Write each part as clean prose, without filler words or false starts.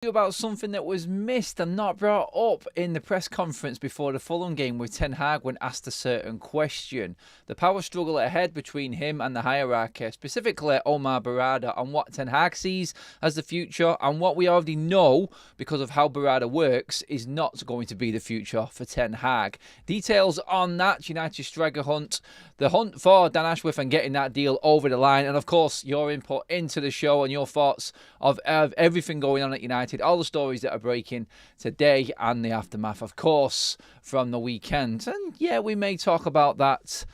About something that was missed and not brought up in the press conference before the Fulham game with Ten Hag when asked a certain question. The power struggle ahead between him and the hierarchy, specifically OMAR BERRADA, on what Ten Hag sees as the future and what we already know because of how BERRADA works is not going to be the future for Ten Hag. Details on that United striker hunt, the hunt for Dan Ashworth and getting that deal over the line, and of course your input into the show and your thoughts of everything going on at United. All the stories that are breaking today and the aftermath, of course, from the weekend. And yeah, we may talk about that.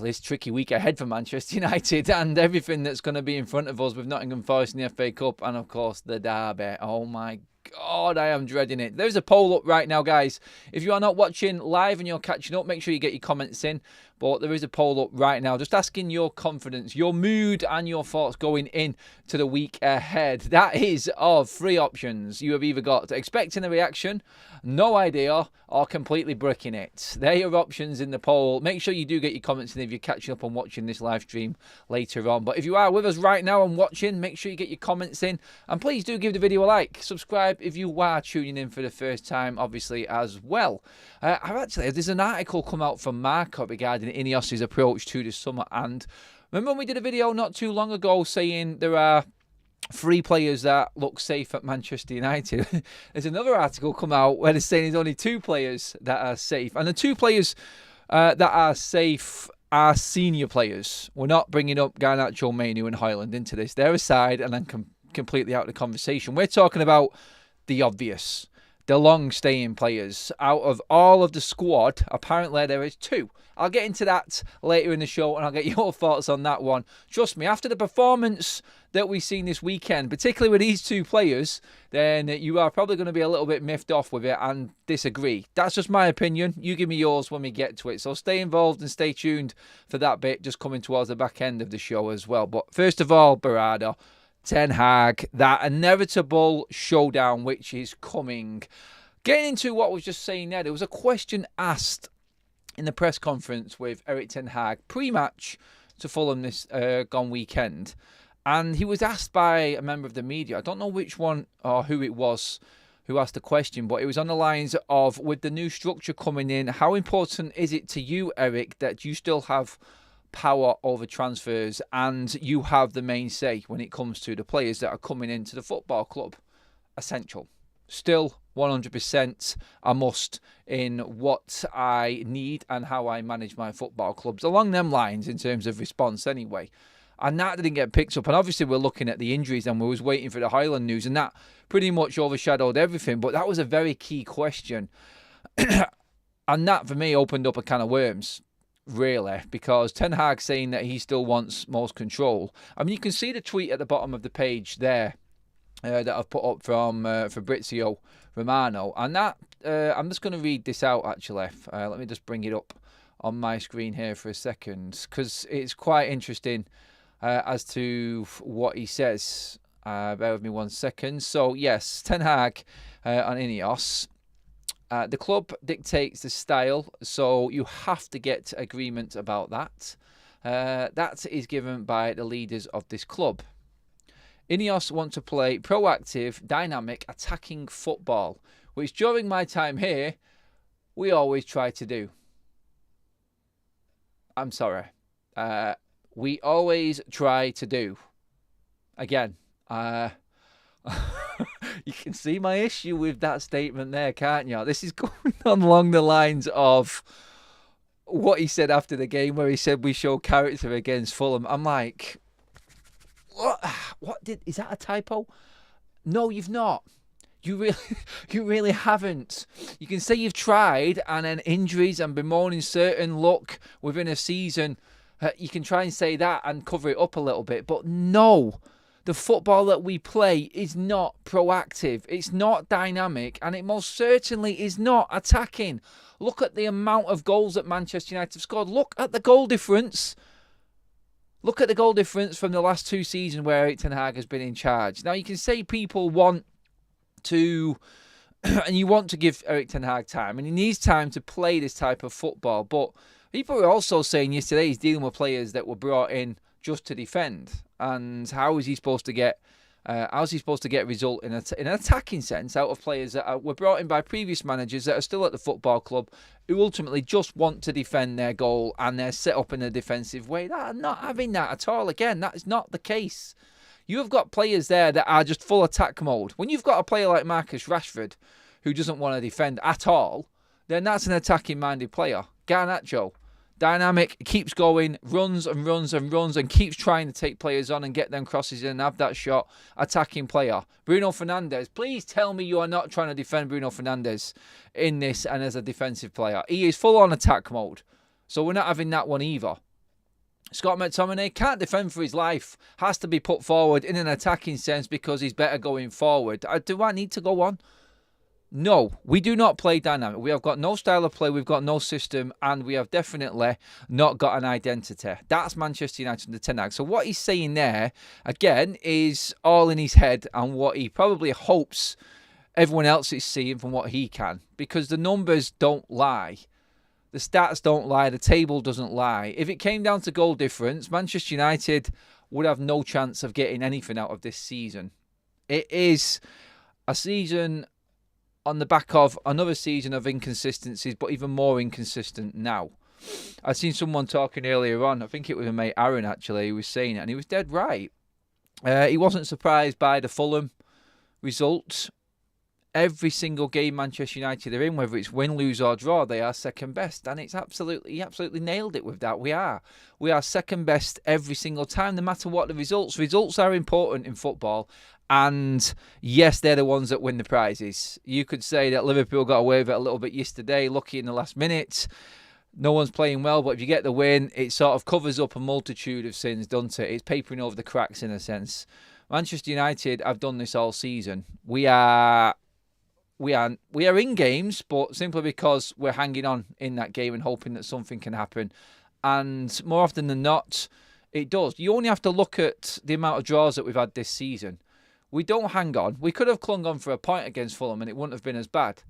This tricky week ahead for Manchester United and everything that's going to be in front of us with Nottingham Forest in the FA Cup and, of course, the derby. Oh, my God, I am dreading it. There's a poll up right now, guys. If you are not watching live and you're catching up, make sure you get your comments in. But there is a poll up right now just asking your confidence, your mood and your thoughts going in to the week ahead. That is of 3 options. You have either got expecting a reaction, no idea, or completely bricking it. They're your options in the poll. Make sure you do get your comments in if you're catching up and watching this live stream later on. But if you are with us right now and watching, make sure you get your comments in. And please do give the video a like. Subscribe if you are tuning in for the first time, obviously, as well. There's an article come out from Marco regarding INEOS' approach to the summer, and remember when we did a video not too long ago saying there are 3 players that look safe at Manchester United? There's another article come out where they're saying there's only 2 players that are safe, and the 2 players that are safe are senior players. We're not bringing up Garnacho, Mainu and Højlund into this. They're aside and then completely out of the conversation. We're talking about the obvious, the long-staying players. Out of all of the squad, apparently there is 2. I'll get into that later in the show and I'll get your thoughts on that one. Trust me, after the performance that we've seen this weekend, particularly with these 2 players, then you are probably going to be a little bit miffed off with it and disagree. That's just my opinion. You give me yours when we get to it. So stay involved and stay tuned for that bit just coming towards the back end of the show as well. But first of all, BERRADA, Ten Hag, that inevitable showdown which is coming. Getting into what I was just saying there was a question asked in the press conference with Erik Ten Hag pre-match to Fulham this gone weekend, and he was asked by a member of the media. I don't know which one or who it was who asked the question, but it was on the lines of, with the new structure coming in, how important is it to you, Erik, that you still have power over transfers and you have the main say when it comes to the players that are coming into the football club? Essential. Still 100% a must in what I need and how I manage my football clubs. Along them lines in terms of response anyway. And that didn't get picked up. And obviously we're looking at the injuries and we was waiting for the Højlund news. And that pretty much overshadowed everything. But that was a very key question. And that for me opened up a can of worms. Really, because Ten Hag saying that he still wants most control. I mean, you can see the tweet at the bottom of the page there that I've put up from Fabrizio Romano, and that I'm just going to read this out actually. Let me just bring it up on my screen here for a second because it's quite interesting as to what he says. Bear with me 1 second. So yes, Ten Hag on INEOS. The club dictates the style, so you have to get agreement about that. That is given by the leaders of this club. INEOS want to play proactive, dynamic, attacking football, which during my time here, we always try to do. I'm sorry. We always try to do. Again, you can see my issue with that statement there, can't you? This is going on along the lines of what he said after the game where he said we show character against Fulham. I'm like, is that a typo? No, you've not. You really haven't. You can say you've tried and then injuries and bemoaning certain luck within a season. You can try and say that and cover it up a little bit, but no. The football that we play is not proactive, it's not dynamic, and it most certainly is not attacking. Look at the amount of goals that Manchester United have scored. Look at the goal difference. Look at the goal difference from the last 2 seasons where Erik Ten Hag has been in charge. Now, you can say people want to, and you want to give Erik Ten Hag time, and he needs time to play this type of football, but people were also saying yesterday he's dealing with players that were brought in just to defend. And how is he supposed to get How's he supposed to get a result in an attacking sense out of players that were brought in by previous managers that are still at the football club, who ultimately just want to defend their goal and they're set up in a defensive way? I'm not having that at all. Again, that is not the case. You have got players there that are just full attack mode. When you've got a player like Marcus Rashford who doesn't want to defend at all, then that's an attacking-minded player. Garnacho, dynamic, keeps going, runs and runs and runs and keeps trying to take players on and get them crosses in and have that shot. Attacking player. Bruno Fernandes, please tell me you are not trying to defend Bruno Fernandes in this and as a defensive player. He is full on attack mode. So we're not having that one either. Scott McTominay can't defend for his life. Has to be put forward in an attacking sense because he's better going forward. Do I need to go on? No, we do not play dynamic. We have got no style of play, we've got no system, and we have definitely not got an identity. That's Manchester United under Ten Hag. So what he's saying there, again, is all in his head and what he probably hopes everyone else is seeing from what he can. Because the numbers don't lie. The stats don't lie. The table doesn't lie. If it came down to goal difference, Manchester United would have no chance of getting anything out of this season. It is a season on the back of another season of inconsistencies, but even more inconsistent now. I've seen someone talking earlier on, I think it was a mate Aaron actually, who was saying it, and he was dead right. He wasn't surprised by the Fulham results. Every single game Manchester United are in, whether it's win, lose or draw, they are second best. And it's he absolutely nailed it with that. We are second best every single time, no matter what the results. Results are important in football. And yes, they're the ones that win the prizes. You could say that Liverpool got away with it a little bit yesterday, lucky in the last minute. No one's playing well, but if you get the win, it sort of covers up a multitude of sins, doesn't it? It's papering over the cracks in a sense. Manchester United have done this all season. We are in games, but simply because we're hanging on in that game and hoping that something can happen. And more often than not, it does. You only have to look at the amount of draws that we've had this season. We don't hang on. We could have clung on for a point against Fulham and it wouldn't have been as bad.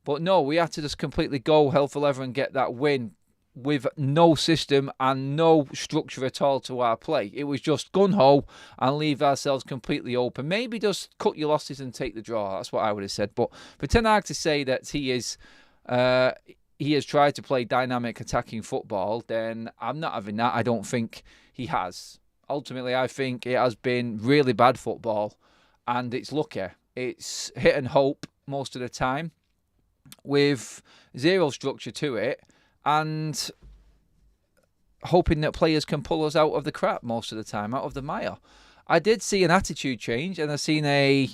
But no, we had to just completely go hell for leather and get that win with no system and no structure at all to our play. It was just gun-ho and leave ourselves completely open. Maybe just cut your losses and take the draw. That's what I would have said. But for Ten Hag to say that he has tried to play dynamic attacking football, then I'm not having that. I don't think he has. Ultimately, I think it has been really bad football and it's lucky. It's hit and hope most of the time with zero structure to it, and hoping that players can pull us out of the crap most of the time, out of the mire. I did see an attitude change, and I've seen a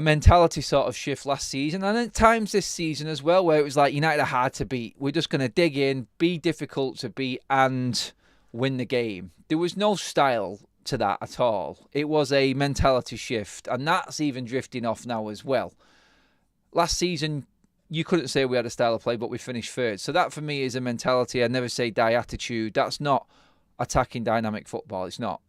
mentality sort of shift last season, and at times this season as well, where it was like United are hard to beat. We're just going to dig in, be difficult to beat, and win the game. There was no style to that at all. It was a mentality shift, and that's even drifting off now as well. Last season, you couldn't say we had a style of play, but we finished third. So that for me is a mentality. I never say die attitude. That's not attacking dynamic football. It's not.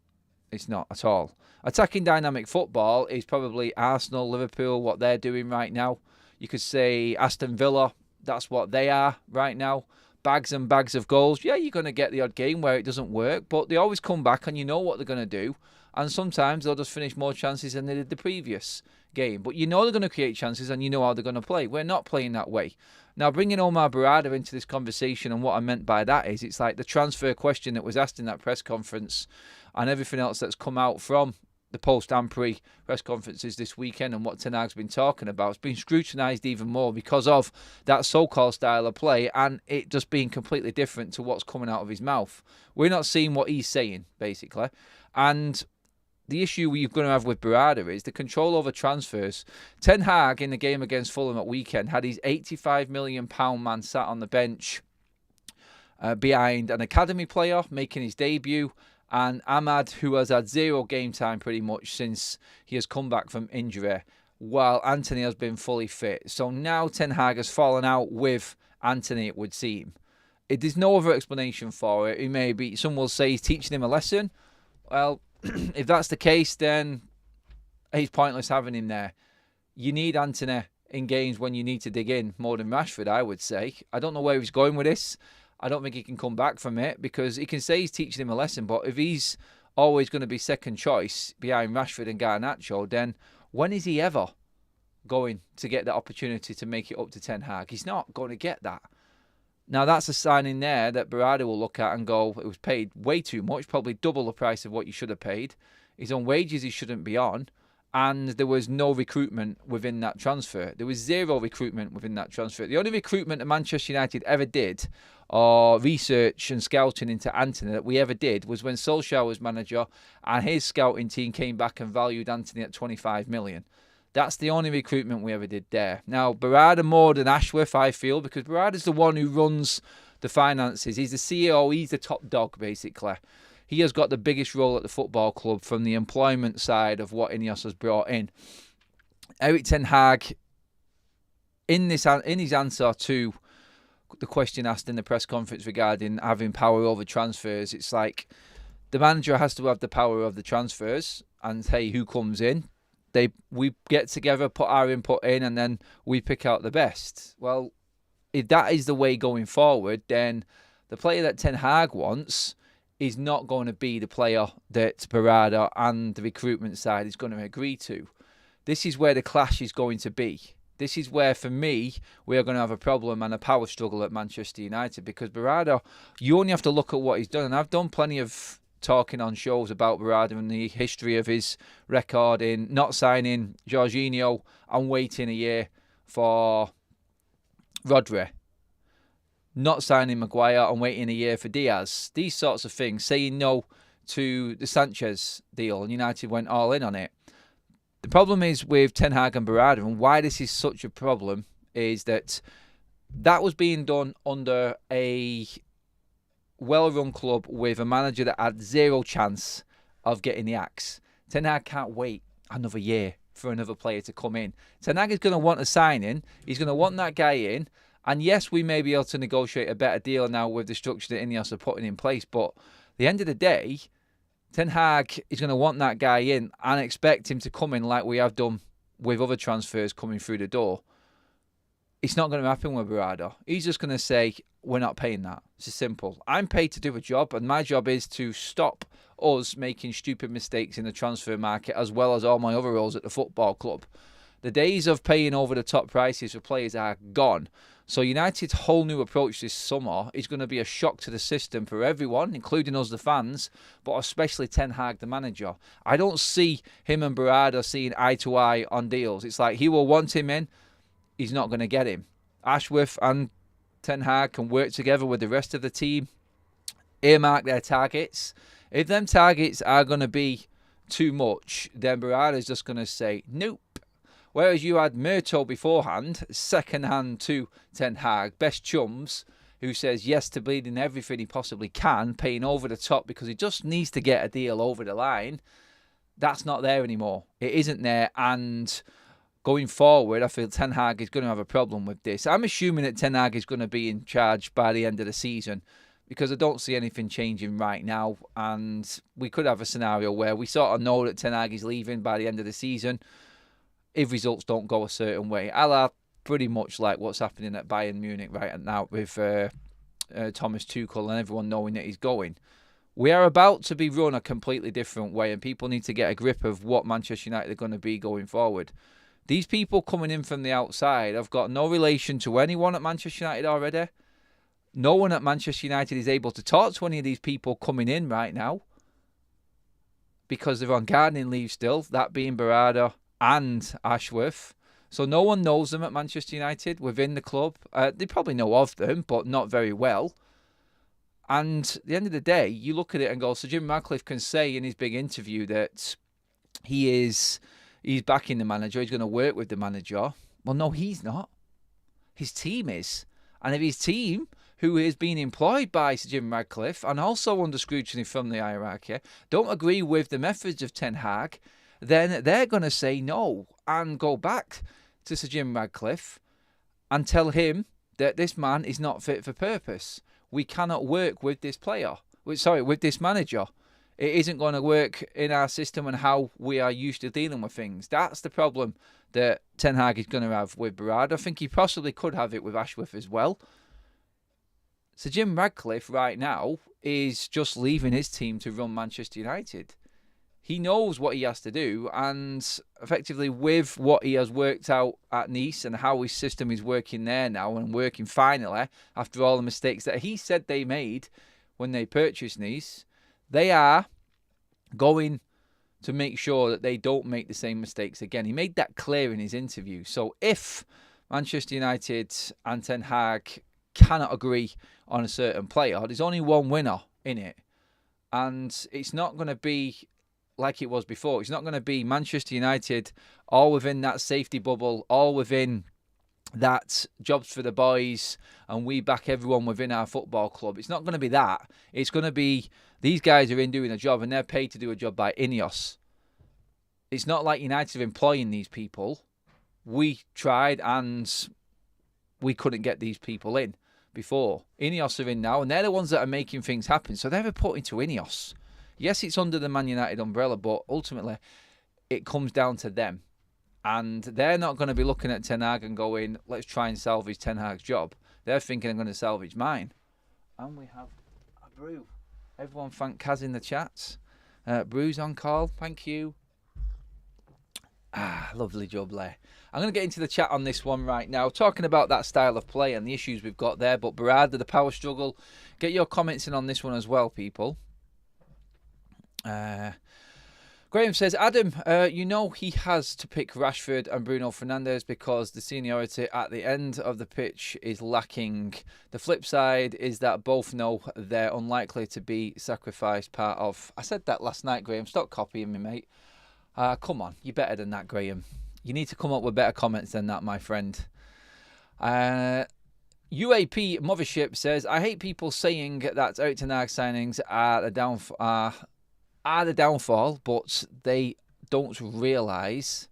It's not at all. Attacking dynamic football is probably Arsenal, Liverpool, what they're doing right now. You could say Aston Villa. That's what they are right now. Bags and bags of goals. Yeah, you're going to get the odd game where it doesn't work, but they always come back and you know what they're going to do. And sometimes they'll just finish more chances than they did the previous game. But you know they're going to create chances and you know how they're going to play. We're not playing that way. Now, bringing OMAR BERRADA into this conversation, and what I meant by that is it's like the transfer question that was asked in that press conference and everything else that's come out from the post-Ampre press conferences this weekend and what Ten Hag's been talking about. It's been scrutinised even more because of that so-called style of play and it just being completely different to what's coming out of his mouth. We're not seeing what he's saying, basically. And the issue we're going to have with Berrada is the control over transfers. Ten Hag, in the game against Fulham at weekend, had his £85 million man sat on the bench behind an academy player making his debut, and Ahmad, who has had zero game time pretty much since he has come back from injury, while Anthony has been fully fit. So now Ten Hag has fallen out with Anthony, it would seem. There's no other explanation for it. It may be, some will say he's teaching him a lesson. Well, if that's the case, then he's pointless having him there. You need Anthony in games when you need to dig in more than Rashford, I would say. I don't know where he's going with this. I don't think he can come back from it because he can say he's teaching him a lesson, but if he's always going to be second choice behind Rashford and Garnacho, then when is he ever going to get the opportunity to make it up to Ten Hag? He's not going to get that. Now, that's a signing there that Berrada will look at and go, it was paid way too much, probably double the price of what you should have paid. He's on wages he shouldn't be on. And there was no recruitment within that transfer. There was zero recruitment within that transfer. The only recruitment that Manchester United ever did, or research and scouting into Antony that we ever did, was when Solskjaer was manager and his scouting team came back and valued Antony at 25 million. That's the only recruitment we ever did there. Now, Berrada more than Ashworth, I feel, because Berrada's the one who runs the finances. He's the CEO, he's the top dog, basically. He has got the biggest role at the football club from the employment side of what INEOS has brought in. Erik Ten Hag, in his answer to the question asked in the press conference regarding having power over transfers, it's like the manager has to have the power of the transfers and, hey, who comes in? We get together, put our input in, and then we pick out the best. Well, if that is the way going forward, then the player that Ten Hag wants is not going to be the player that Berrada and the recruitment side is going to agree to. This is where the clash is going to be. This is where, for me, we are going to have a problem and a power struggle at Manchester United, because Berrada, you only have to look at what he's done. And I've done plenty of talking on shows about Berrada and the history of his record in not signing Jorginho and waiting a year for Rodri, not signing Maguire and waiting a year for Diaz. These sorts of things. Saying no to the Sanchez deal, and United went all in on it. The problem is with Ten Hag and Berrada, and why this is such a problem, is that was being done under a well-run club with a manager that had zero chance of getting the axe. Ten Hag can't wait another year for another player to come in. Ten Hag is going to want a signing. He's going to want that guy in. And yes, we may be able to negotiate a better deal now with the structure that INEOS are putting in place. But at the end of the day, Ten Hag is going to want that guy in and expect him to come in like we have done with other transfers coming through the door. It's not going to happen with Berrada. He's just going to say, we're not paying that. It's just simple. I'm paid to do a job, and my job is to stop us making stupid mistakes in the transfer market, as well as all my other roles at the football club. The days of paying over the top prices for players are gone. So United's whole new approach this summer is going to be a shock to the system for everyone, including us, the fans, but especially Ten Hag, the manager. I don't see him and Berrada seeing eye to eye on deals. It's like he will want him in. He's not going to get him. Ashworth and Ten Hag can work together with the rest of the team, earmark their targets. If them targets are going to be too much, then Berrada's just going to say, nope. Whereas you had Murto beforehand, second hand to Ten Hag, best chums, who says yes to bleeding everything he possibly can, paying over the top because he just needs to get a deal over the line. That's not there anymore. It isn't there, and going forward, I feel Ten Hag is going to have a problem with this. I'm assuming that Ten Hag is going to be in charge by the end of the season, because I don't see anything changing right now, and we could have a scenario where we sort of know that Ten Hag is leaving by the end of the season if results don't go a certain way. A la pretty much like what's happening at Bayern Munich right now with Thomas Tuchel and everyone knowing that he's going. We are about to be run a completely different way, and people need to get a grip of what Manchester United are going to be going forward. These people coming in from the outside have got no relation to anyone at Manchester United already. No one at Manchester United is able to talk to any of these people coming in right now because they're on gardening leave still, that being Berrada and Ashworth. So no one knows them at Manchester United within the club. They probably know of them, but not very well. And at the end of the day, you look at it and go, so Jim Ratcliffe can say in his big interview that he's backing the manager, he's going to work with the manager. Well, no, he's not. His team is. And if his team, who is being employed by Sir Jim Ratcliffe and also under scrutiny from the hierarchy, don't agree with the methods of Ten Hag, then they're going to say no and go back to Sir Jim Ratcliffe and tell him that this man is not fit for purpose. We cannot work with this player. With this manager. It isn't going to work in our system and how we are used to dealing with things. That's the problem that Ten Hag is going to have with Berrada. I think he possibly could have it with Ashworth as well. So Jim Ratcliffe right now is just leaving his team to run Manchester United. He knows what he has to do, and effectively with what he has worked out at Nice and how his system is working there now and working finally after all the mistakes that he said they made when they purchased Nice, they are going to make sure that they don't make the same mistakes again. He made that clear in his interview. So if Manchester United and Ten Hag cannot agree on a certain player, there's only one winner in it. And it's not going to be like it was before. It's not going to be Manchester United all within that safety bubble, all within that jobs for the boys, and we back everyone within our football club. It's not going to be that. It's going to be these guys are in doing a job and they're paid to do a job by INEOS. It's not like United are employing these people. We tried and we couldn't get these people in before. INEOS are in now and they're the ones that are making things happen. So they're reporting to INEOS. Yes, it's under the Man United umbrella, but ultimately it comes down to them. And they're not going to be looking at Ten Hag and going, let's try and salvage Ten Hag's job. They're thinking, I'm going to salvage mine. And we have a brew. Everyone thank Kaz in the chats. Brew's on call. Thank you. Lovely job there. I'm going to get into the chat on this one right now, talking about that style of play and the issues we've got there. But Berrada, the power struggle, get your comments in on this one as well, people. Graham says, Adam, you know he has to pick Rashford and Bruno Fernandes because the seniority at the end of the pitch is lacking. The flip side is that both know they're unlikely to be sacrificed part of... I said that last night, Graham. Stop copying me, mate. Come on, you're better than that, Graham. You need to come up with better comments than that, my friend. UAP Mothership says, I hate people saying that Eric Ten Hag signings are the downfall, but they don't realise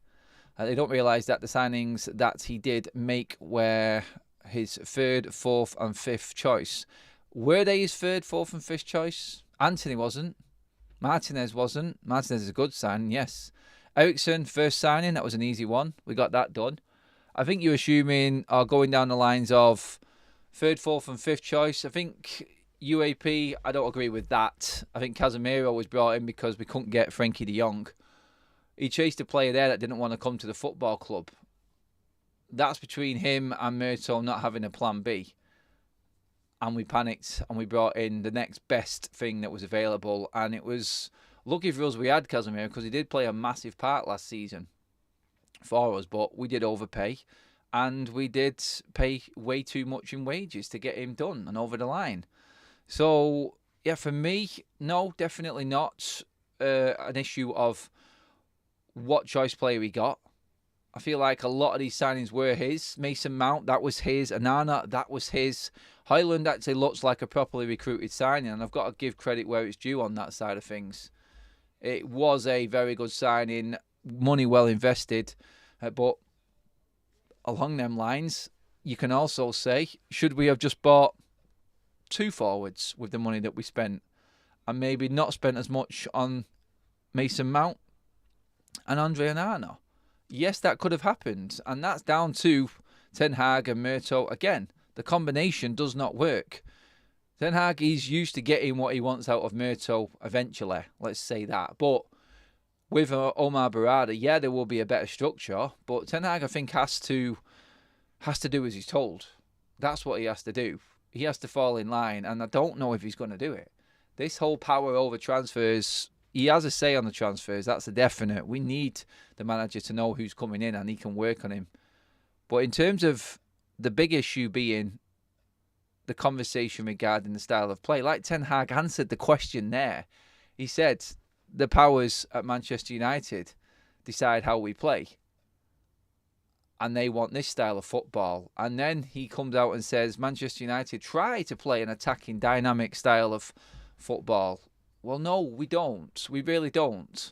that the signings that he did make were his third, fourth and fifth choice. Were they his third, fourth and fifth choice? Anthony wasn't. Martinez wasn't. Martinez is a good signing, yes. Ericsson, first signing, that was an easy one. We got that done. I think you're assuming or going down the lines of third, fourth and fifth choice. I think UAP, I don't agree with that. I think Casemiro was brought in because we couldn't get Frankie de Jong. He chased a player there that didn't want to come to the football club. That's between him and Murto not having a plan B. And we panicked and we brought in the next best thing that was available. And it was lucky for us we had Casemiro because he did play a massive part last season for us. But we did overpay. And we did pay way too much in wages to get him done and over the line. So, yeah, for me, no, definitely not an issue of what choice player we got. I feel like a lot of these signings were his. Mason Mount, that was his. Anana, that was his. Højlund actually looks like a properly recruited signing, and I've got to give credit where it's due on that side of things. It was a very good signing, money well invested, but along them lines, you can also say, should we have just bought two forwards with the money that we spent and maybe not spent as much on Mason Mount and Andre Onana? Yes, that could have happened, and that's down to Ten Hag and Murto. Again, the combination does not work. Ten Hag is used to getting what he wants out of Murto eventually, let's say that. But with OMAR BERRADA, yeah, there will be a better structure, but Ten Hag, I think, has to do as he's told. That's what he has to do. He has to fall in line, and I don't know if he's going to do it. This whole power over transfers, he has a say on the transfers. That's a definite. We need the manager to know who's coming in, and he can work on him. But in terms of the big issue being the conversation regarding the style of play, like Ten Hag answered the question there. He said the powers at Manchester United decide how we play. And they want this style of football. And then he comes out and says, Manchester United try to play an attacking, dynamic style of football. Well, no, we don't. We really don't.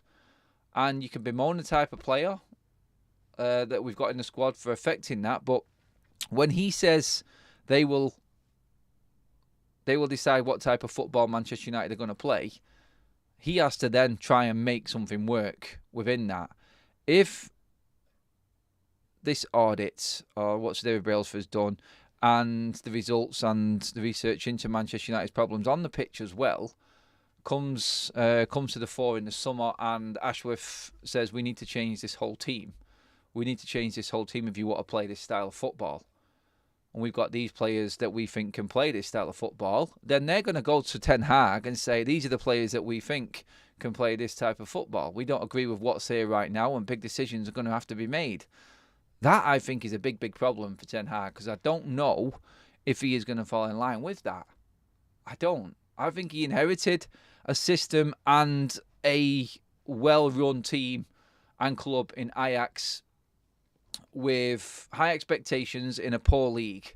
And you can bemoan the type of player that we've got in the squad for affecting that. But when he says they will decide what type of football Manchester United are going to play, he has to then try and make something work within that. If this audit, or what David Brailsford's done, and the results and the research into Manchester United's problems on the pitch as well comes to the fore in the summer, and Ashworth says we need to change this whole team. We need to change this whole team if you want to play this style of football. And we've got these players that we think can play this style of football. Then they're going to go to Ten Hag and say, these are the players that we think can play this type of football. We don't agree with what's here right now, and big decisions are going to have to be made. That, I think, is a big, big problem for Ten Hag, because I don't know if he is going to fall in line with that. I don't. I think he inherited a system and a well-run team and club in Ajax with high expectations in a poor league,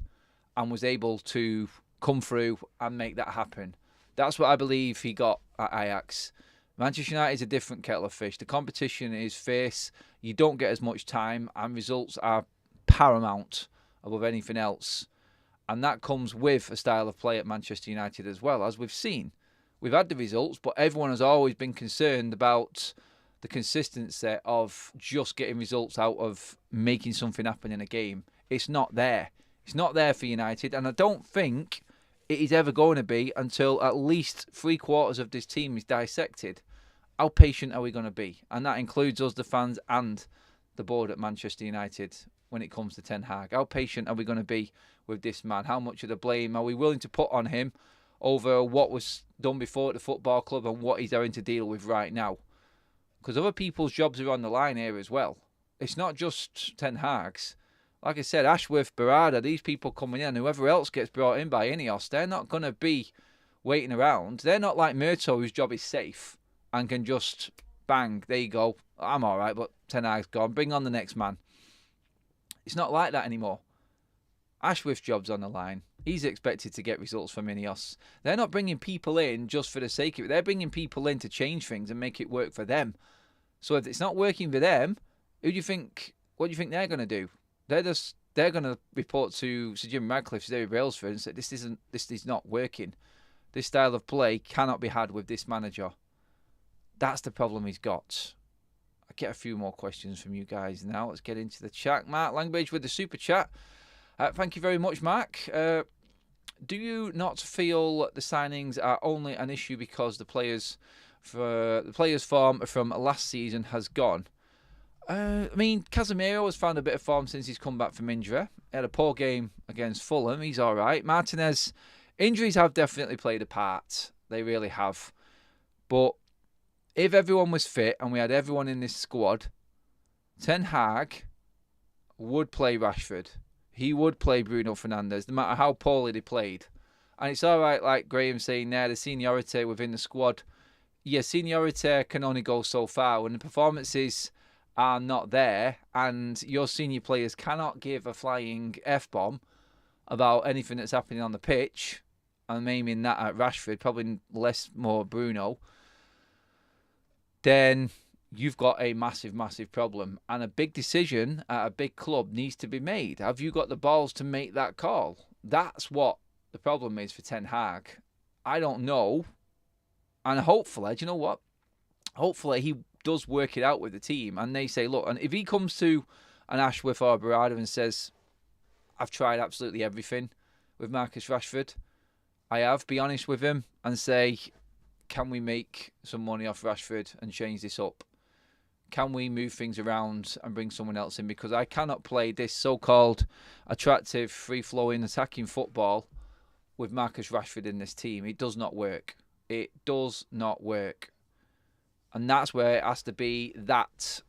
and was able to come through and make that happen. That's what I believe he got at Ajax. Manchester United is a different kettle of fish. The competition is fierce. You don't get as much time, and results are paramount above anything else. And that comes with a style of play at Manchester United as well, as we've seen. We've had the results, but everyone has always been concerned about the consistency of just getting results out of making something happen in a game. It's not there. It's not there for United, and I don't think it is ever going to be until at least 3/4 of this team is dissected. How patient are we going to be? And that includes us, the fans, and the board at Manchester United when it comes to Ten Hag. How patient are we going to be with this man? How much of the blame are we willing to put on him over what was done before at the football club and what he's having to deal with right now? Because other people's jobs are on the line here as well. It's not just Ten Hag's. Like I said, Ashworth, Berrada, these people coming in, whoever else gets brought in by INEOS, they're not going to be waiting around. They're not like Murto, whose job is safe and can just bang, there you go, I'm all right, but Ten Hag's gone, bring on the next man. It's not like that anymore. Ashworth's job's on the line. He's expected to get results from INEOS. They're not bringing people in just for the sake of it. They're bringing people in to change things and make it work for them. So if it's not working for them, what do you think they're going to do? They're going to report to Sir Jim Radcliffe, Sir David Brailsford, and say this is not working. This style of play cannot be had with this manager. That's the problem he's got. I get a few more questions from you guys now. Let's get into the chat. Mark Langbridge with the super chat. Thank you very much, Mark. Do you not feel the signings are only an issue because the players' form from last season has gone? I mean, Casemiro has found a bit of form since he's come back from injury. He had a poor game against Fulham. He's all right. Martinez, injuries have definitely played a part. They really have. But if everyone was fit and we had everyone in this squad, Ten Hag would play Rashford. He would play Bruno Fernandes, no matter how poorly they played. And it's all right, like Graham saying there, the seniority within the squad. Yeah, seniority can only go so far. When the performances are not there and your senior players cannot give a flying F-bomb about anything that's happening on the pitch, I'm aiming that at Rashford, probably less more Bruno, then you've got a massive, massive problem. And a big decision at a big club needs to be made. Have you got the balls to make that call? That's what the problem is for Ten Hag. I don't know. And hopefully, do you know what? Hopefully he does work it out with the team. And they say, look, and if he comes to an Ashworth or Berrada and says, I've tried absolutely everything with Marcus Rashford. I have, be honest with him and say, can we make some money off Rashford and change this up? Can we move things around and bring someone else in? Because I cannot play this so-called attractive, free-flowing, attacking football with Marcus Rashford in this team. It does not work. It does not work. And that's where it has to be that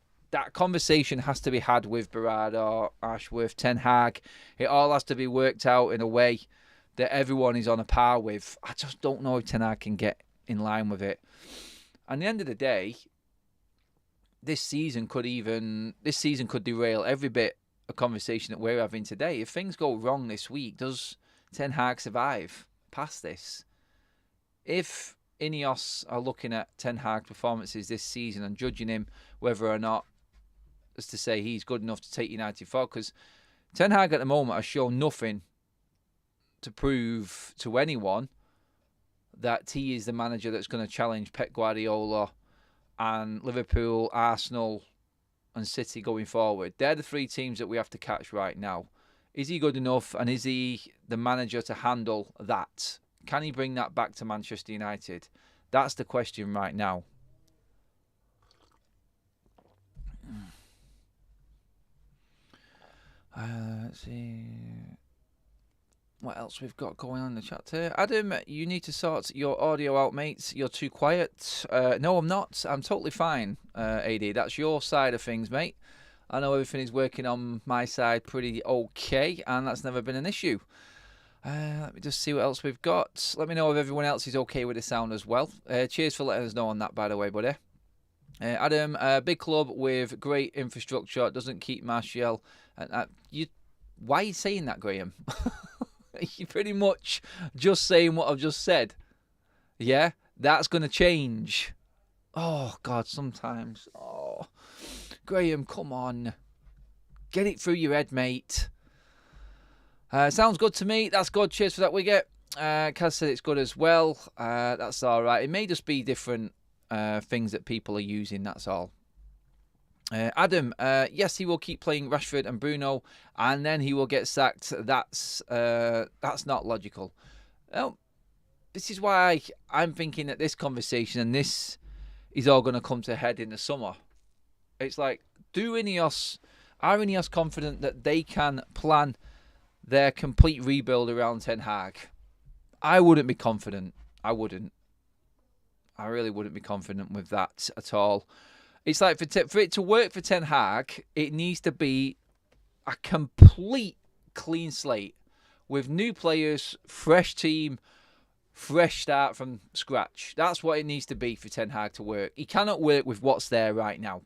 conversation has to be had with Berrada, Ashworth, Ten Hag. It all has to be worked out in a way that everyone is on a par with. I just don't know if Ten Hag can get in line with it. At the end of the day, this season could derail every bit of conversation that we're having today. If things go wrong this week, does Ten Hag survive past this? If INEOS are looking at Ten Hag's performances this season and judging him whether or not, as to say, he's good enough to take United forward, because Ten Hag at the moment has shown nothing to prove to anyone that he is the manager that's going to challenge Pep Guardiola and Liverpool, Arsenal and City going forward. They're the three teams that we have to catch right now. Is he good enough, and is he the manager to handle that? Can he bring that back to Manchester United? That's the question right now. Let's see what else we've got going on in the chat here. Adam, you need to sort your audio out, mate. You're too quiet. No, I'm not. I'm totally fine, AD. That's your side of things, mate. I know everything is working on my side pretty okay, and that's never been an issue. Let me just see what else we've got. Let me know if everyone else is okay with the sound as well. Cheers for letting us know on that, by the way, buddy. Adam, big club with great infrastructure, doesn't keep Martial. Why are you saying that, Graham? You're pretty much just saying what I've just said. Yeah, that's going to change. Oh, God, sometimes. Oh, Graham, come on. Get it through your head, mate. Sounds good to me. That's good. Cheers for that, Wicket. Kaz said it's good as well. That's all right. It may just be different things that people are using, that's all. Adam, yes, he will keep playing Rashford and Bruno, and then he will get sacked. That's not logical. Well, this is why I'm thinking that this conversation and this is all going to come to a head in the summer. It's like, are INEOS confident that they can plan their complete rebuild around Ten Hag? I wouldn't be confident. I wouldn't. I really wouldn't be confident with that at all. It's like for it to work for Ten Hag, it needs to be a complete clean slate with new players, fresh team, fresh start from scratch. That's what it needs to be for Ten Hag to work. He cannot work with what's there right now.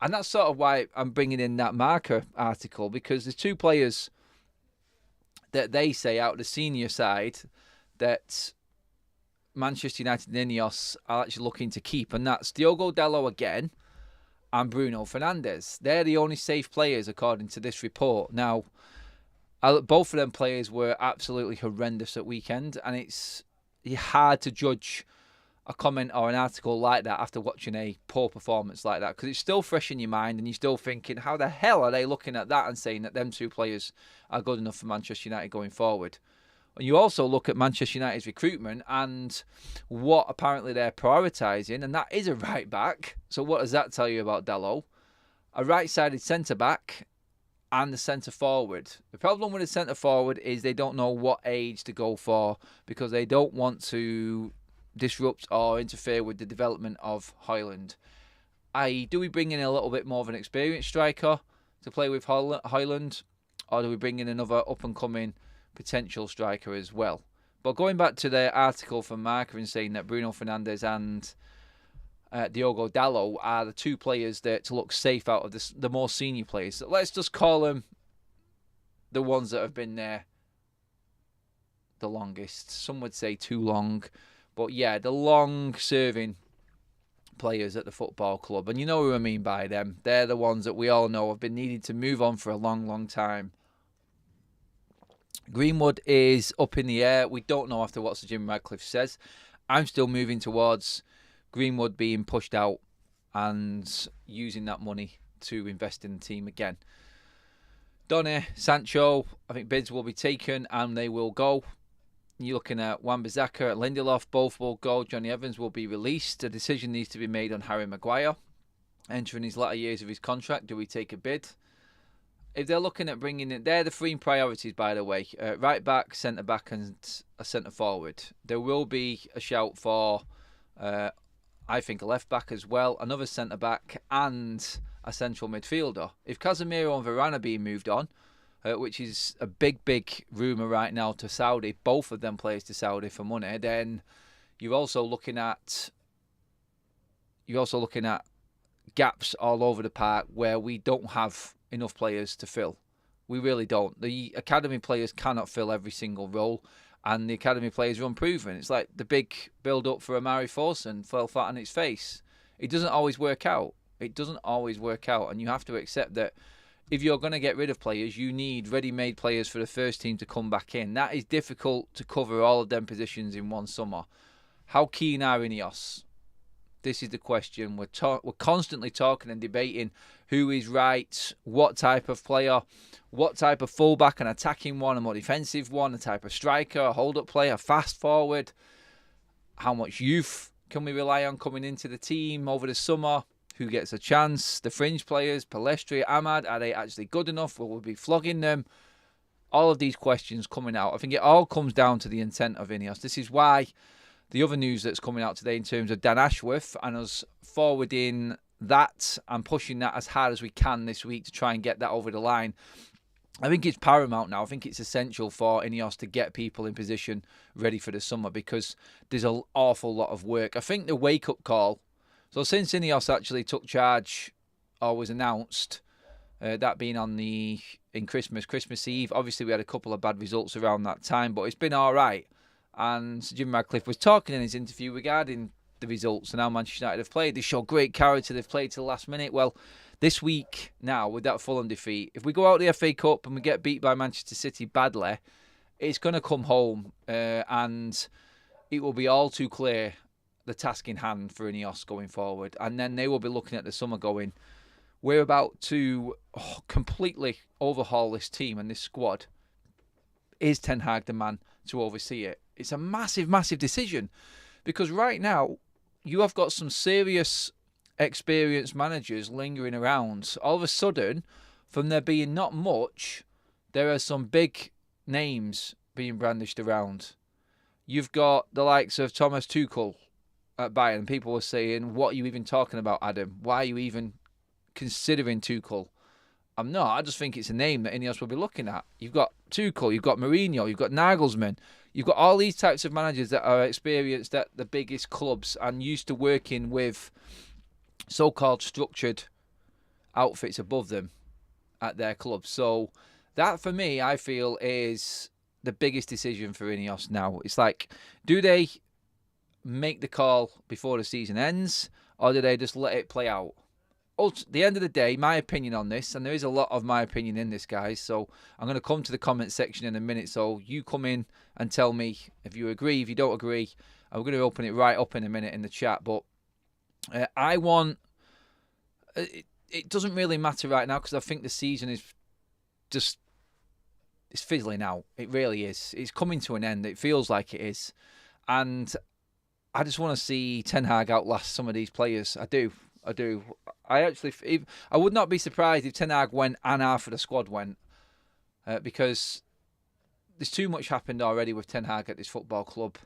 And that's sort of why I'm bringing in that Marca article, because there's two players that they say out of the senior side that Manchester United and INEOS are actually looking to keep, and that's Diogo Dalot again and Bruno Fernandes. They're the only safe players according to this report. Now, both of them players were absolutely horrendous at weekend, and it's hard to judge a comment or an article like that after watching a poor performance like that, because it's still fresh in your mind and you're still thinking, how the hell are they looking at that and saying that them two players are good enough for Manchester United going forward? And you also look at Manchester United's recruitment and what apparently they're prioritising, and that is a right back. So what does that tell you about Dalot? A right-sided centre-back and the centre-forward. The problem with the centre-forward is they don't know what age to go for, because they don't want to disrupt or interfere with the development of Højlund. I.e., do we bring in a little bit more of an experienced striker to play with Højlund, or do we bring in another up-and-coming potential striker as well? But going back to the article from Marca and saying that Bruno Fernandes and Diogo Dalot are the two players that to look safe out of the more senior players. So let's just call them the ones that have been there the longest. Some would say too long. But yeah, the long-serving players at the football club. And you know who I mean by them. They're the ones that we all know have been needing to move on for a long, long time. Greenwood is up in the air. We don't know after what Sir Jim Radcliffe says. I'm still moving towards Greenwood being pushed out and using that money to invest in the team again. Donny, Sancho, I think bids will be taken and they will go. You're looking at Wan-Bissaka, Lindelof, both will go. Johnny Evans will be released. A decision needs to be made on Harry Maguire. Entering his latter years of his contract, do we take a bid? If they're looking at bringing in, they're the three priorities, by the way. Right back, centre back, and a centre forward. There will be a shout for, I think, a left back as well, another centre back, and a central midfielder. If Casemiro and Varane are being moved on, which is a big, big rumour right now to Saudi, both of them players to Saudi for money, then you're also looking at gaps all over the park where we don't have enough players to fill. We really don't. The academy players cannot fill every single role, and the academy players are unproven. It's like the big build-up for Amari Forson fell flat on its face. It doesn't always work out. It doesn't always work out, and you have to accept that if you're going to get rid of players, you need ready-made players for the first team to come back in. That is difficult to cover all of them positions in one summer. How keen are INEOS This is the question. We're constantly talking and debating who is right, what type of player, what type of fullback, an attacking one, a more defensive one, a type of striker, a hold-up player, fast forward. How much youth can we rely on coming into the team over the summer? Who gets a chance? The fringe players, Palestri, Ahmad, are they actually good enough? Will we be flogging them? All of these questions coming out. I think it all comes down to the intent of INEOS. This is why the other news that's coming out today in terms of Dan Ashworth and us forwarding that and pushing that as hard as we can this week to try and get that over the line. I think it's paramount now. I think it's essential for INEOS to get people in position ready for the summer because there's an awful lot of work. I think the wake-up call, so since INEOS actually took charge or was announced, that being in Christmas Eve, obviously we had a couple of bad results around that time, but it's been all right. And Jim Radcliffe was talking in his interview regarding the results and how Manchester United have played. They show great character. They've played to the last minute. Well, this week now, with that Fulham defeat, if we go out the FA Cup and we get beat by Manchester City badly, it's going to come home and it will be all too clear the task in hand for INEOS going forward. And then they will be looking at the summer going, we're about to completely overhaul this team and this squad. Is Ten Hag the man to oversee it? It's a massive, massive decision because right now you have got some serious experienced managers lingering around. All of a sudden, from there being not much, there are some big names being brandished around. You've got the likes of Thomas Tuchel at Bayern. People were saying, what are you even talking about, Adam? Why are you even considering Tuchel? I'm not. I just think it's a name that INEOS will be looking at. You've got Tuchel, you've got Mourinho, you've got Nagelsmann. You've got all these types of managers that are experienced at the biggest clubs and used to working with so-called structured outfits above them at their clubs. So that, for me, I feel is the biggest decision for INEOS now. It's like, do they make the call before the season ends or do they just let it play out? At the end of the day, my opinion on this, and there is a lot of my opinion in this, guys, so I'm going to come to the comment section in a minute, so you come in and tell me if you agree, if you don't agree. I'm going to open it right up in a minute in the chat, but I want... It doesn't really matter right now because I think the season is just... It's fizzling out. It really is. It's coming to an end. It feels like it is. And I just want to see Ten Hag outlast some of these players. I do. I would not be surprised if Ten Hag went and half of the squad went because there's too much happened already with Ten Hag at this football club.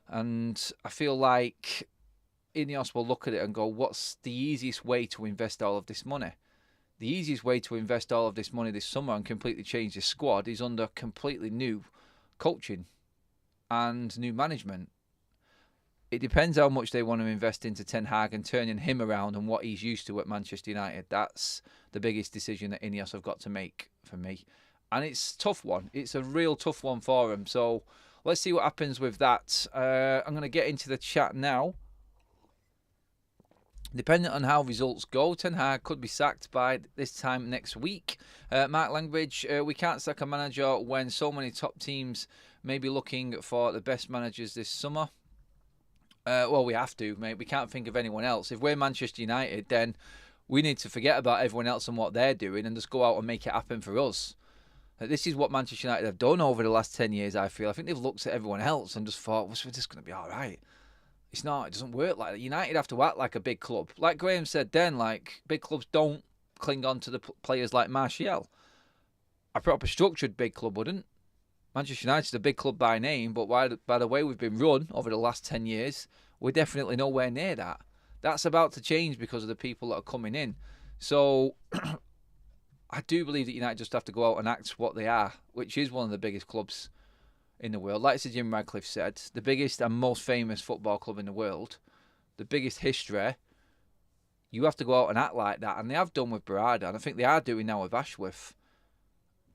And I feel like INEOS will look at it and go, what's the easiest way to invest all of this money? The easiest way to invest all of this money this summer and completely change this squad is under completely new coaching and new management. It depends how much they want to invest into Ten Hag and turning him around and what he's used to at Manchester United. That's the biggest decision that INEOS have got to make for me. And it's a tough one. It's a real tough one for him. So let's see what happens with that. I'm going to get into the chat now. Depending on how results go, Ten Hag could be sacked by this time next week. Mark Langbridge, we can't sack a manager when so many top teams may be looking for the best managers this summer. Well, we have to, mate. We can't think of anyone else. If we're Manchester United, then we need to forget about everyone else and what they're doing and just go out and make it happen for us. This is what Manchester United have done over the last 10 years, I feel. I think they've looked at everyone else and just thought, well, we're just going to be all right. It's not. It doesn't work like that. United have to act like a big club. Like Graham said then, like, big clubs don't cling on to the players like Martial. A proper structured big club wouldn't. Manchester United's a big club by name, but by the way we've been run over the last 10 years, we're definitely nowhere near that. That's about to change because of the people that are coming in. So I do believe that United just have to go out and act what they are, which is one of the biggest clubs in the world. Like Sir Jim Radcliffe said, the biggest and most famous football club in the world, the biggest history. You have to go out and act like that, and they have done with Berrada, and I think they are doing now with Ashworth.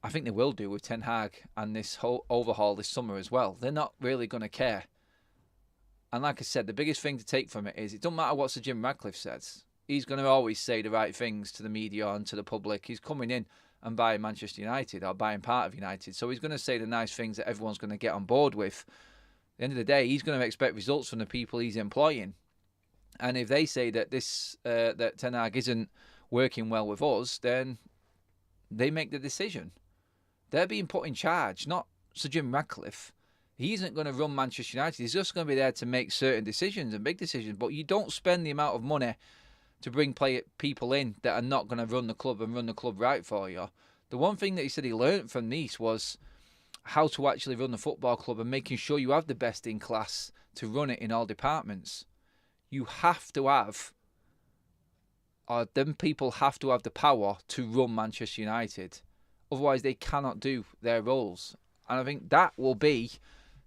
I think they will do with Ten Hag and this whole overhaul this summer as well. They're not really going to care. And like I said, the biggest thing to take from it is it doesn't matter what Sir Jim Radcliffe says. He's going to always say the right things to the media and to the public. He's coming in and buying Manchester United or buying part of United. So he's going to say the nice things that everyone's going to get on board with. At the end of the day, he's going to expect results from the people he's employing. And if they say that that Ten Hag isn't working well with us, then they make the decision. They're being put in charge, not Sir Jim Ratcliffe. He isn't going to run Manchester United. He's just going to be there to make certain decisions and big decisions. But you don't spend the amount of money to bring people in that are not going to run the club and run the club right for you. The one thing that he said he learned from Nice was how to actually run the football club and making sure you have the best in class to run it in all departments. You have to have, or them people have to have the power to run Manchester United. Otherwise, they cannot do their roles. And I think that will be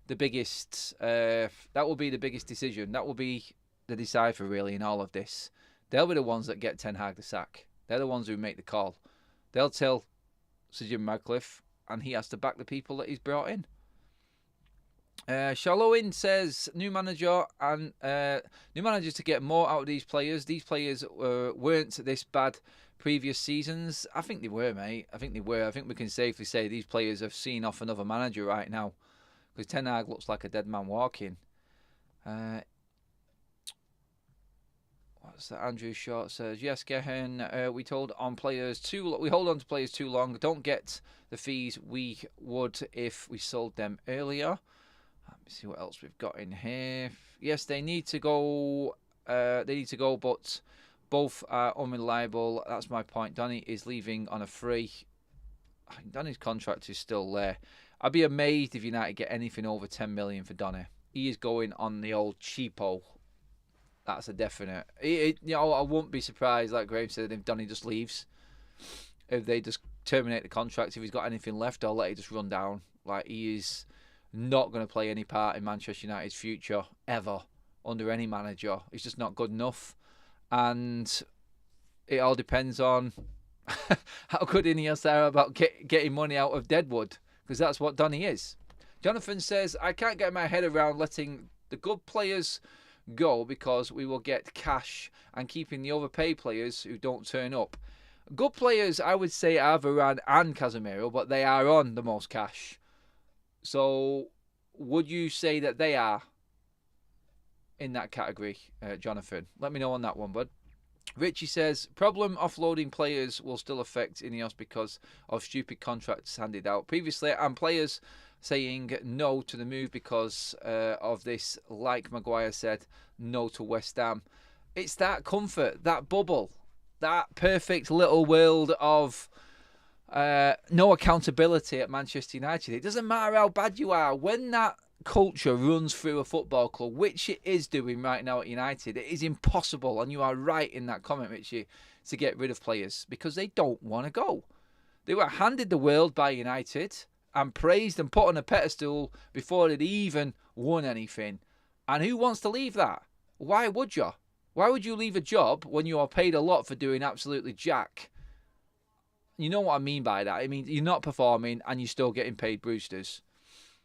the biggest. That will be the biggest decision. That will be the decipher, really, in all of this. They'll be the ones that get Ten Hag the sack. They're the ones who make the call. They'll tell Sir Jim Ratcliffe, and he has to back the people that he's brought in. Shalowin says new manager and new managers to get more out of these players. These players weren't this bad previous seasons. I think they were, mate. I think they were. I think we can safely say these players have seen off another manager right now, because Ten Hag looks like a dead man walking. What's that? Andrew Short says, yes, Gehen, we hold on to players too long. Don't get the fees we would if we sold them earlier. Let me see what else we've got in here. Yes, they need to go. But both are unreliable. That's my point. Donny is leaving on a free. I think Donny's contract is still there. I'd be amazed if United get anything over 10 million for Donny. He is going on the old cheapo. That's a definite. I won't be surprised, like Graham said, if Donny just leaves. If they just terminate the contract, if he's got anything left, I'll let it just run down. Like, he is not going to play any part in Manchester United's future ever under any manager. He's just not good enough, and it all depends on how good INEOS are about getting money out of Deadwood, because that's what Donny is. Jonathan says, I can't get my head around letting the good players go because we will get cash and keeping the overpaid players who don't turn up. Good players, I would say, are Varane and Casemiro, but they are on the most cash. So, would you say that they are in that category, Jonathan? Let me know on that one, bud. Richie says, problem offloading players will still affect INEOS because of stupid contracts handed out previously, and players saying no to the move because of this, like Maguire said, no to West Ham. It's that comfort, that bubble, that perfect little world of no accountability at Manchester United. It doesn't matter how bad you are. When that culture runs through a football club, which it is doing right now at United, it is impossible, and you are right in that comment, Richie, to get rid of players because they don't want to go. They were handed the world by United and praised and put on a pedestal before they'd even won anything. And who wants to leave that? Why would you? Why would you leave a job when you are paid a lot for doing absolutely jack? You know what I mean by that. I mean, you're not performing and you're still getting paid Brewsters.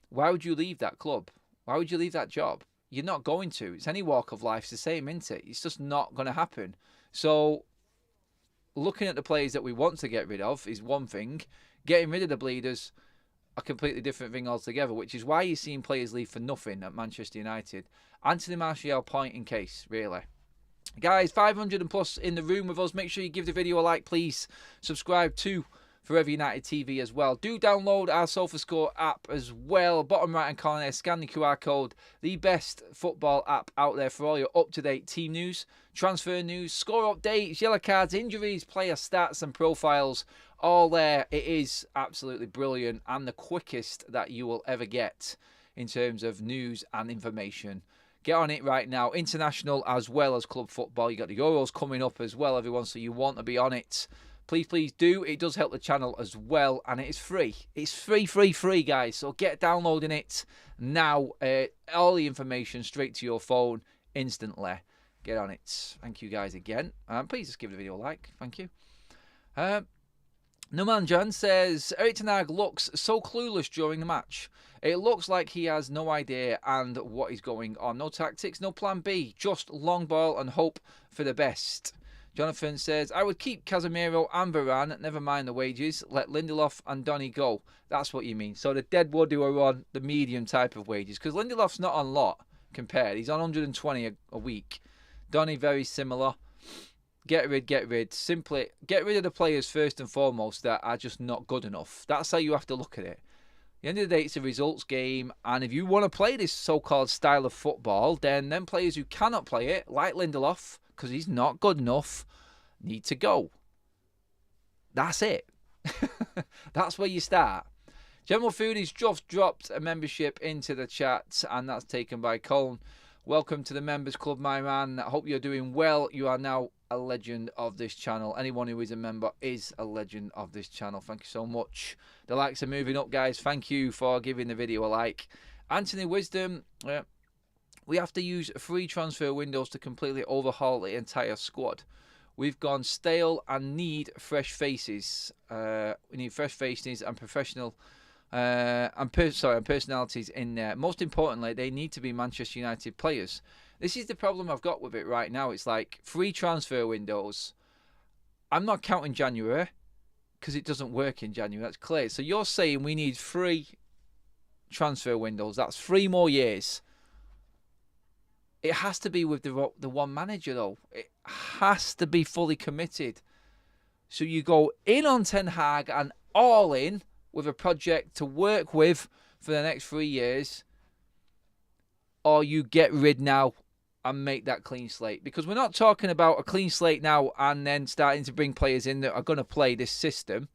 Why would you leave that club? Why would you leave that job? You're not going to. It's any walk of life. It's the same, isn't it? It's just not going to happen. So, looking at the players that we want to get rid of is one thing. Getting rid of the bleeders, a completely different thing altogether, which is why you're seeing players leave for nothing at Manchester United. Anthony Martial, point in case, really. Guys, 500 and plus in the room with us. Make sure you give the video a like, please. Subscribe to Forever United TV as well. Do download our SofaScore app as well. Bottom right hand corner there, scan the QR code. The best football app out there for all your up-to-date team news, transfer news, score updates, yellow cards, injuries, player stats and profiles. All there. It is absolutely brilliant and the quickest that you will ever get in terms of news and information. Get on it right now. International as well as club football. You got the Euros coming up as well, everyone, so you want to be on it. Please do. It does help the channel as well, and it is free. It's free, guys. So get downloading it now. All the information straight to your phone instantly. Get on it. Thank you guys again. Please just give the video a like. Thank you. Numan Jan says, Erik Ten Hag looks so clueless during the match. It looks like he has no idea and what is going on. No tactics, no plan B. Just long ball and hope for the best. Jonathan says, I would keep Casemiro and Varane, never mind the wages. Let Lindelof and Donny go. That's what you mean. So the Deadwood who are on the medium type of wages. Because Lindelof's not on lot compared. He's on 120 a week. Donny, very similar. Get rid. Simply get rid of the players first and foremost that are just not good enough. That's how you have to look at it. At the end of the day, it's a results game, and if you want to play this so-called style of football, then them players who cannot play it, like Lindelof, because he's not good enough, need to go. That's it. That's where you start. General Foodies just dropped a membership into the chat, and that's taken by Colin. Welcome to the Members Club, my man. I hope you're doing well. You are now a legend of this channel. Anyone who is a member is a legend of this channel. Thank you so much. The likes are moving up, guys. Thank you for giving the video a like. Anthony Wisdom, we have to use free transfer windows to completely overhaul the entire squad. We've gone stale and need fresh faces. We need fresh faces and professional and personalities in there. Most importantly, they need to be Manchester United players. This is the problem I've got with it right now. It's like free transfer windows. I'm not counting January because it doesn't work in January. That's clear. So you're saying we need free transfer windows. That's 3 more years. It has to be with the one manager, though. It has to be fully committed. So you go in on Ten Hag and all in with a project to work with for the next 3 years, or you get rid now and make that clean slate. Because we're not talking about a clean slate now and then starting to bring players in that are going to play this system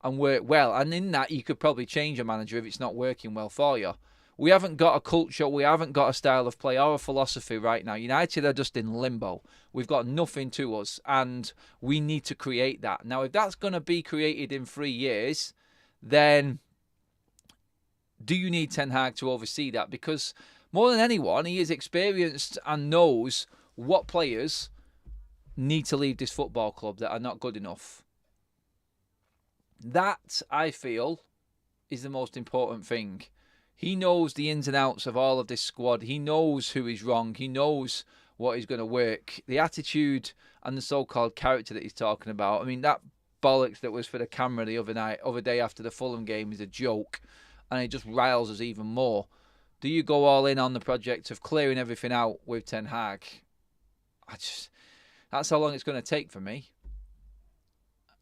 and work well. And in that, you could probably change a manager if it's not working well for you. We haven't got a culture, we haven't got a style of play or a philosophy right now. United are just in limbo. We've got nothing to us, and we need to create that. Now, if that's going to be created in 3 years, then do you need Ten Hag to oversee that? Because more than anyone, he is experienced and knows what players need to leave this football club that are not good enough. That, I feel, is the most important thing. He knows the ins and outs of all of this squad. He knows who is wrong. He knows what is going to work. The attitude and the so-called character that he's talking about. I mean, that bollocks that was for the camera the other day after the Fulham game is a joke, and it just riles us even more. Do you go all in on the project of clearing everything out with Ten Hag? That's how long it's going to take for me.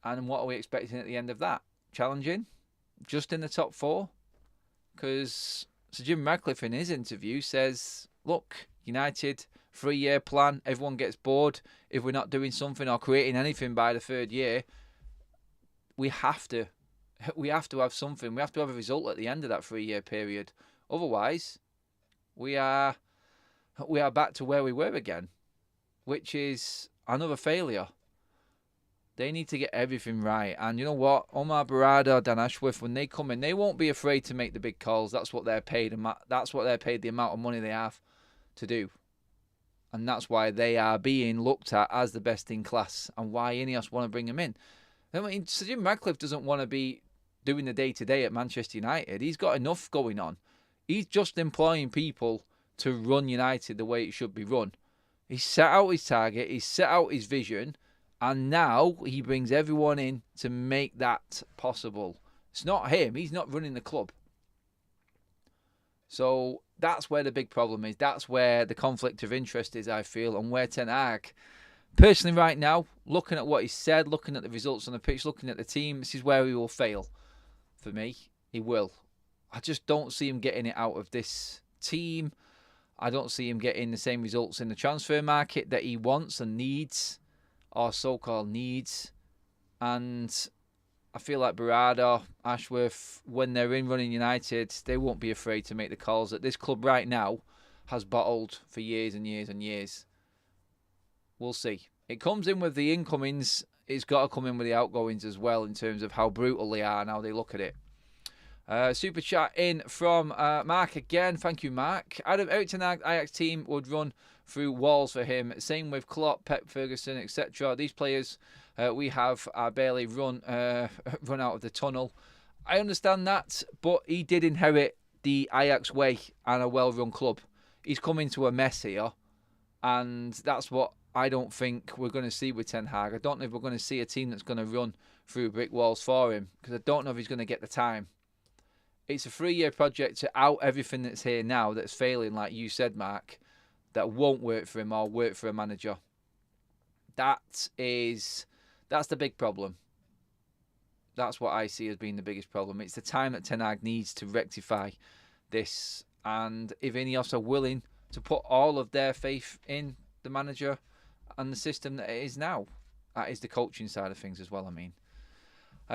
And what are we expecting at the end of that? Challenging? Just in the top 4? Because Sir Jim Radcliffe in his interview says, look, United, 3-year plan, everyone gets bored. If we're not doing something or creating anything by the 3rd year, we have to have something. We have to have a result at the end of that 3-year period. Otherwise, we are back to where we were again, which is another failure. They need to get everything right. And you know what? OMAR BERRADA, Dan Ashworth, when they come in, they won't be afraid to make the big calls. That's what they're paid. That's what they're paid, the amount of money they have to do. And that's why they are being looked at as the best in class, and why INEOS want to bring them in. I mean, Sir Jim Radcliffe doesn't want to be doing the day-to-day at Manchester United. He's got enough going on. He's just employing people to run United the way it should be run. He's set out his target. He's set out his vision. And now he brings everyone in to make that possible. It's not him. He's not running the club. So that's where the big problem is. That's where the conflict of interest is, I feel, and where Ten Hag, personally right now, looking at what he said, looking at the results on the pitch, looking at the team, this is where he will fail. For me, he will. I just don't see him getting it out of this team. I don't see him getting the same results in the transfer market that he wants and needs, or so-called needs. And I feel like Berrada, Ashworth, when they're in running United, they won't be afraid to make the calls that this club right now has bottled for years and years and years. We'll see. It comes in with the incomings. It's got to come in with the outgoings as well, in terms of how brutal they are and how they look at it. Super chat in from Mark again. Thank you, Mark. Eric Ten Hag Ajax team would run through walls for him. Same with Klopp, Pep, Ferguson, etc. These players we have are barely run out of the tunnel. I understand that, but he did inherit the Ajax way and a well-run club. He's come into a mess here, and that's what I don't think we're going to see with Ten Hag. I don't know if we're going to see a team that's going to run through brick walls for him, because I don't know if he's going to get the time. It's a 3-year project to out everything that's here now that's failing, like you said, Mark. that won't work for him or work for a manager. That's the big problem. That's what I see as being the biggest problem. It's the time that Ten Hag needs to rectify this. And if INEOS are willing to put all of their faith in the manager and the system that it is now, that is the coaching side of things as well, I mean.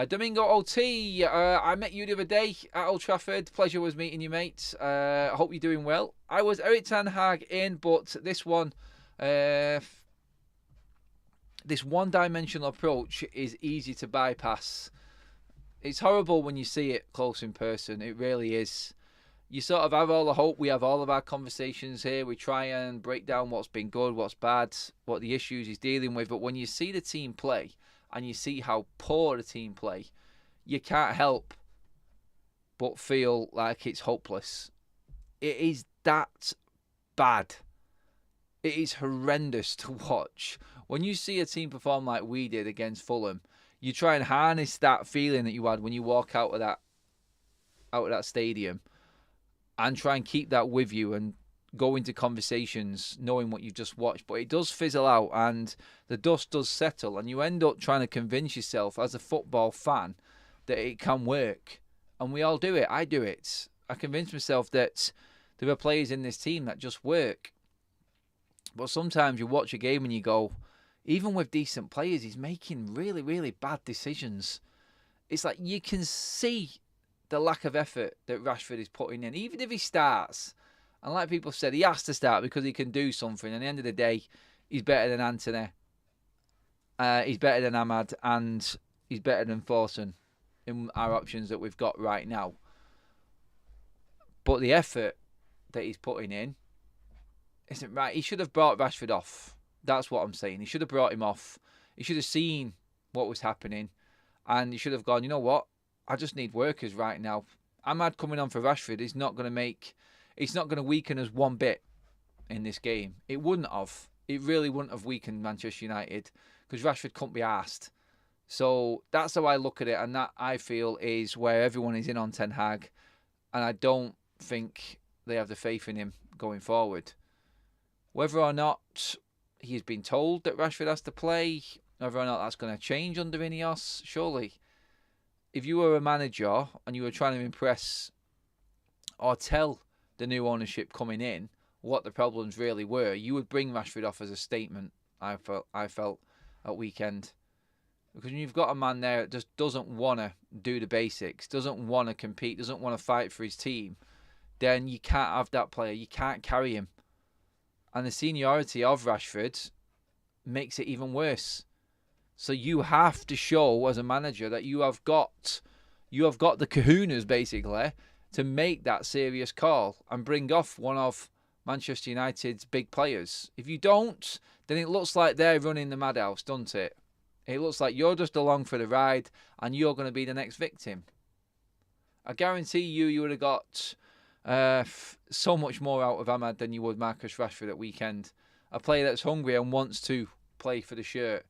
Domingo OT, I met you the other day at Old Trafford. Pleasure was meeting you, mate. I hope you're doing well. I was Erik Ten Hag in, but this one-dimensional approach is easy to bypass. It's horrible when you see it close in person. It really is. You sort of have all the hope. We have all of our conversations here. We try and break down what's been good, what's bad, what the issues he's dealing with. But when you see the team play and you see how poor the team play, you can't help but feel like it's hopeless. It is that bad. It is horrendous to watch. When you see a team perform like we did against Fulham, you try and harness that feeling that you had when you walk out of that stadium and try and keep that with you and go into conversations knowing what you've just watched. But it does fizzle out and the dust does settle and you end up trying to convince yourself as a football fan that it can work. And we all do it. I do it. I convince myself that there are players in this team that just work. But sometimes you watch a game and you go, even with decent players, he's making really, really bad decisions. It's like you can see the lack of effort that Rashford is putting in. Even if he starts, and like people said, he has to start because he can do something. And at the end of the day, he's better than Anthony. He's better than Ahmad. And he's better than Forson in our options that we've got right now. But the effort that he's putting in isn't right. He should have brought Rashford off. That's what I'm saying. He should have brought him off. He should have seen what was happening. And he should have gone, you know what? I just need workers right now. Ahmad coming on for Rashford is not going to weaken us one bit in this game. It wouldn't have. It really wouldn't have weakened Manchester United because Rashford couldn't be arsed. So that's how I look at it. And that, I feel, is where everyone is in on Ten Hag. And I don't think they have the faith in him going forward. Whether or not he's been told that Rashford has to play, whether or not that's going to change under INEOS, surely. If you were a manager and you were trying to impress or tell the new ownership coming in what the problems really were, you would bring Rashford off as a statement, I felt at weekend. Because when you've got a man there that just doesn't want to do the basics, doesn't want to compete, doesn't want to fight for his team, then you can't have that player. You can't carry him. And the seniority of Rashford makes it even worse. So you have to show as a manager that you have got the kahunas, basically, to make that serious call and bring off one of Manchester United's big players. If you don't, then it looks like they're running the madhouse, doesn't it? It looks like you're just along for the ride and you're going to be the next victim. I guarantee you would have got so much more out of Ahmad than you would Marcus Rashford at weekend. A player that's hungry and wants to play for the shirt.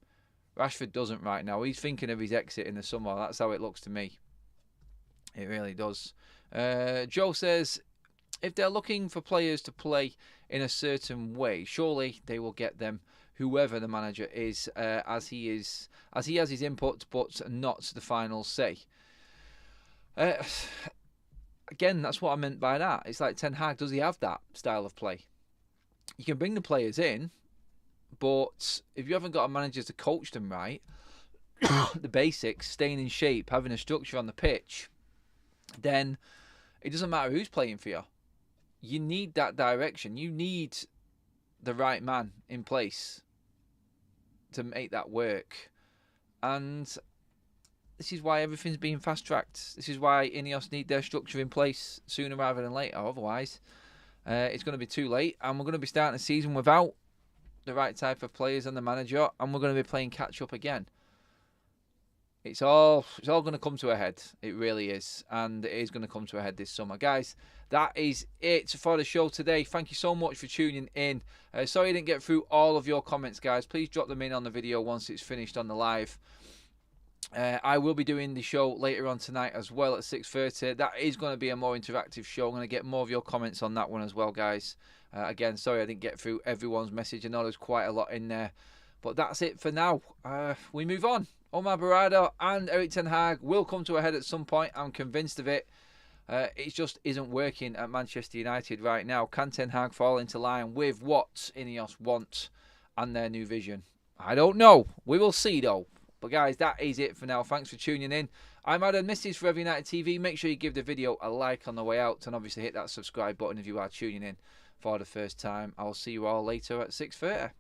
Rashford doesn't right now. He's thinking of his exit in the summer. That's how it looks to me. It really does. Joe says, if they're looking for players to play in a certain way, surely they will get them, whoever the manager is, as he has his input, but not the final say. Again, that's what I meant by that. It's like Ten Hag, does he have that style of play? You can bring the players in, but if you haven't got a manager to coach them right, the basics, staying in shape, having a structure on the pitch, then it doesn't matter who's playing for you. You need that direction. You need the right man in place to make that work. And this is why everything's being fast-tracked. This is why INEOS need their structure in place sooner rather than later. Otherwise, it's going to be too late. And we're going to be starting the season without the right type of players and the manager. And we're going to be playing catch-up again. It's all going to come to a head. It really is. And it is going to come to a head this summer. Guys, that is it for the show today. Thank you so much for tuning in. Sorry I didn't get through all of your comments, guys. Please drop them in on the video once it's finished on the live. I will be doing the show later on tonight as well at 6:30. That is going to be a more interactive show. I'm going to get more of your comments on that one as well, guys. Again, sorry I didn't get through everyone's message. I know there's quite a lot in there. But that's it for now. We move on. OMAR BERRADA and Erik Ten Hag will come to a head at some point. I'm convinced of it. It just isn't working at Manchester United right now. Can Ten Hag fall into line with what INEOS want and their new vision? I don't know. We will see though. But guys, that is it for now. Thanks for tuning in. I'm Adam, this is Forever United TV. Make sure you give the video a like on the way out and obviously hit that subscribe button if you are tuning in for the first time. I'll see you all later at 6:30.